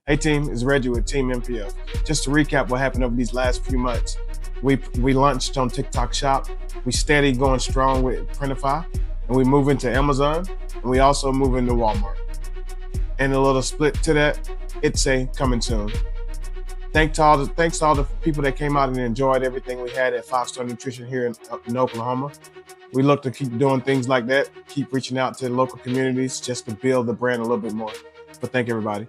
Hey team, it's Reggie with Team MPF. Just to recap what happened over these last few months. We launched on TikTok Shop. We steady going strong with Printify, and we move into Amazon, and we also move into Walmart. And a little split to that, it's coming soon. Thanks to all the people that came out and enjoyed everything we had at 5-Star Nutrition here in Oklahoma. We look to keep doing things like that, keep reaching out to the local communities just to build the brand a little bit more. But thank everybody.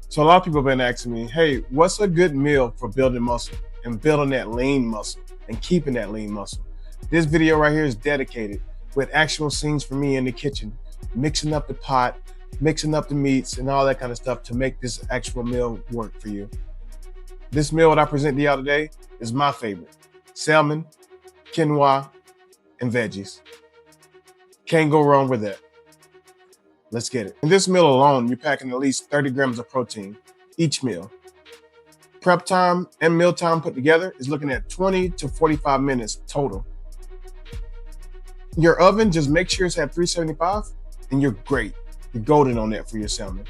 So a lot of people have been asking me, hey, what's a good meal for building muscle and building that lean muscle and keeping that lean muscle? This video right here is dedicated with actual scenes for me in the kitchen, mixing up the pot, mixing up the meats and all that kind of stuff to make this actual meal work for you. This meal that I present to y'all today is my favorite: salmon, quinoa, and veggies. Can't go wrong with that. Let's get it. In this meal alone, you're packing at least 30 grams of protein each meal. Prep time and meal time put together is looking at 20 to 45 minutes total. Your oven, just make sure it's at 375 and you're great. You're golden on that for your salmon.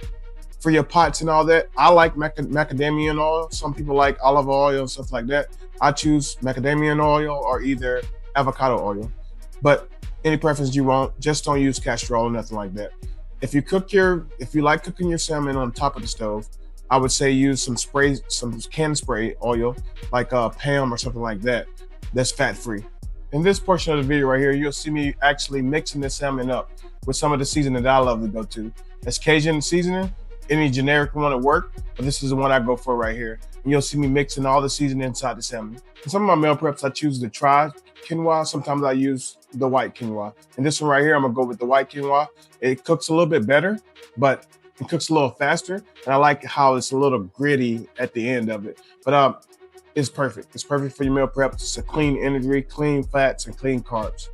For your pots and all that, I like macadamia oil. Some people like olive oil and stuff like that. I choose macadamia oil or either avocado oil. But any preference you want, just don't use castor oil or nothing like that. If you like cooking your salmon on top of the stove, I would say use some canned spray oil, like Pam or something like that, that's fat-free. In this portion of the video right here, you'll see me actually mixing the salmon up with some of the seasoning that I love to go to. That's Cajun seasoning. Any generic one will work, but this is the one I go for right here. And you'll see me mixing all the seasoning inside the salmon. In some of my meal preps, I choose to try quinoa. Sometimes I use the white quinoa. And this one right here, I'm gonna go with the white quinoa. It cooks a little bit better, but it cooks a little faster. And I like how it's a little gritty at the end of it. But it's perfect. It's perfect for your meal prep. It's a clean energy, clean fats, and clean carbs.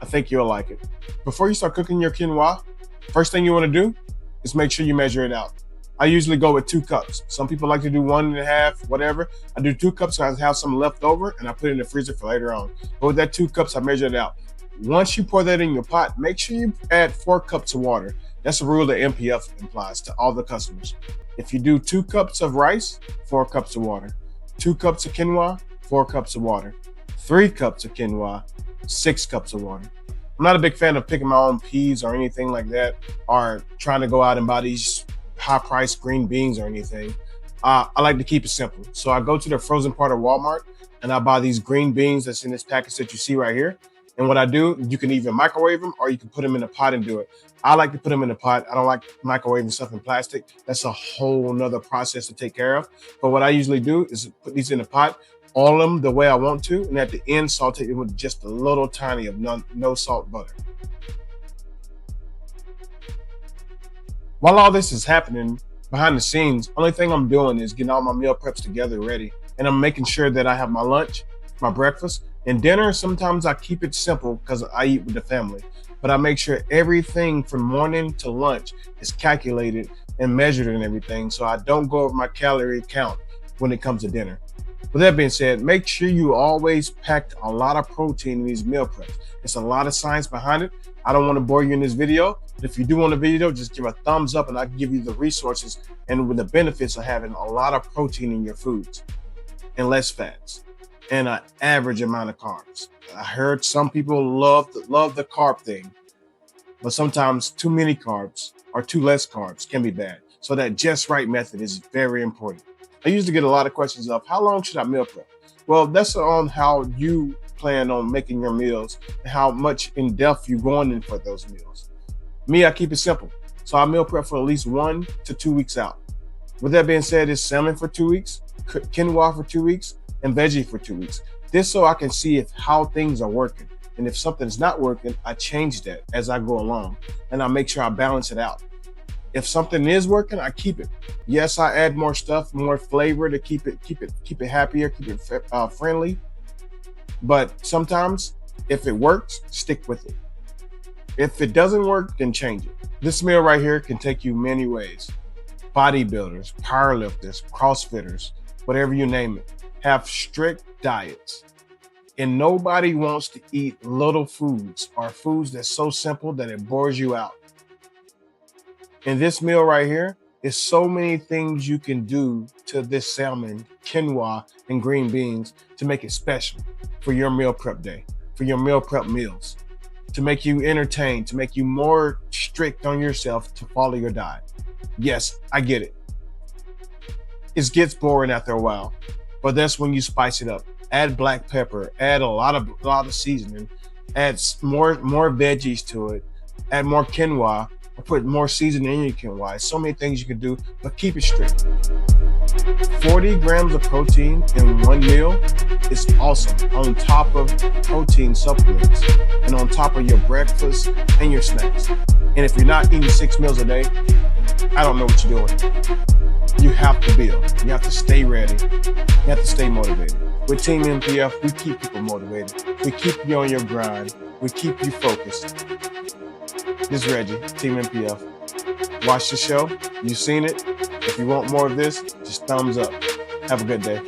I think you'll like it. Before you start cooking your quinoa, first thing you wanna do is make sure you measure it out. I usually go with 2 cups. Some people like to do 1.5, whatever. I do 2 cups so I have some left over and I put it in the freezer for later on. But with that 2 cups, I measure it out. Once you pour that in your pot, make sure you add 4 cups of water. That's a rule that MPF implies to all the customers. If you do 2 cups of rice, 4 cups of water. 2 cups of quinoa, 4 cups of water. 3 cups of quinoa, 6 cups of water. I'm not a big fan of picking my own peas or anything like that, or trying to go out and buy these high-priced green beans or anything. I like to keep it simple. So I go to the frozen part of Walmart and I buy these green beans that's in this package that you see right here. And what I do, you can either microwave them or you can put them in a pot and do it. I like to put them in a pot. I don't like microwaving stuff in plastic. That's a whole nother process to take care of. But what I usually do is put these in a pot, all of them the way I want to, and at the end, saute it with just a little tiny of no salt butter. While all this is happening behind the scenes, only thing I'm doing is getting all my meal preps together ready. And I'm making sure that I have my lunch, my breakfast, and dinner. Sometimes I keep it simple because I eat with the family. But I make sure everything from morning to lunch is calculated and measured and everything, so I don't go over my calorie count when it comes to dinner. With that being said, make sure you always pack a lot of protein in these meal preps. It's a lot of science behind it. I don't want to bore you in this video, but if you do want a video, just give a thumbs up and I can give you the resources and with the benefits of having a lot of protein in your foods and less fats and an average amount of carbs. I heard some people love the carb thing, but sometimes too many carbs or too less carbs can be bad. So that just right method is very important. I usually get a lot of questions of how long should I meal prep? Well, that's on how you plan on making your meals and how much in depth you're going in for those meals. Me, I keep it simple. So I meal prep for at least 1 to 2 weeks out. With that being said, it's salmon for 2 weeks, quinoa for 2 weeks, and veggie for 2 weeks. This so I can see how things are working. And if something's not working, I change that as I go along and I make sure I balance it out. If something is working, I keep it. Yes, I add more stuff, more flavor to keep it happier, keep it friendly. But sometimes, if it works, stick with it. If it doesn't work, then change it. This meal right here can take you many ways. Bodybuilders, powerlifters, CrossFitters, whatever you name it, have strict diets. And nobody wants to eat little foods or foods that's so simple that it bores you out. In this meal right here, there's so many things you can do to this salmon, quinoa, and green beans to make it special for your meal prep day, for your meal prep meals, to make you entertained, to make you more strict on yourself to follow your diet. Yes, I get it. It gets boring after a while, but that's when you spice it up. Add black pepper, add a lot of seasoning, add more veggies to it, add more quinoa, or put more seasoning in your quinoa. There's so many things you can do, but keep it strict. 40 grams of protein in one meal is awesome, on top of protein supplements and on top of your breakfast and your snacks. And if you're not eating 6 meals a day, I don't know what you're doing. You have to build. You have to stay ready. You have to stay motivated. With Team MPF, we keep people motivated. We keep you on your grind. We keep you focused. This is Reggie, Team MPF. Watch the show. You've seen it. If you want more of this, just thumbs up. Have a good day.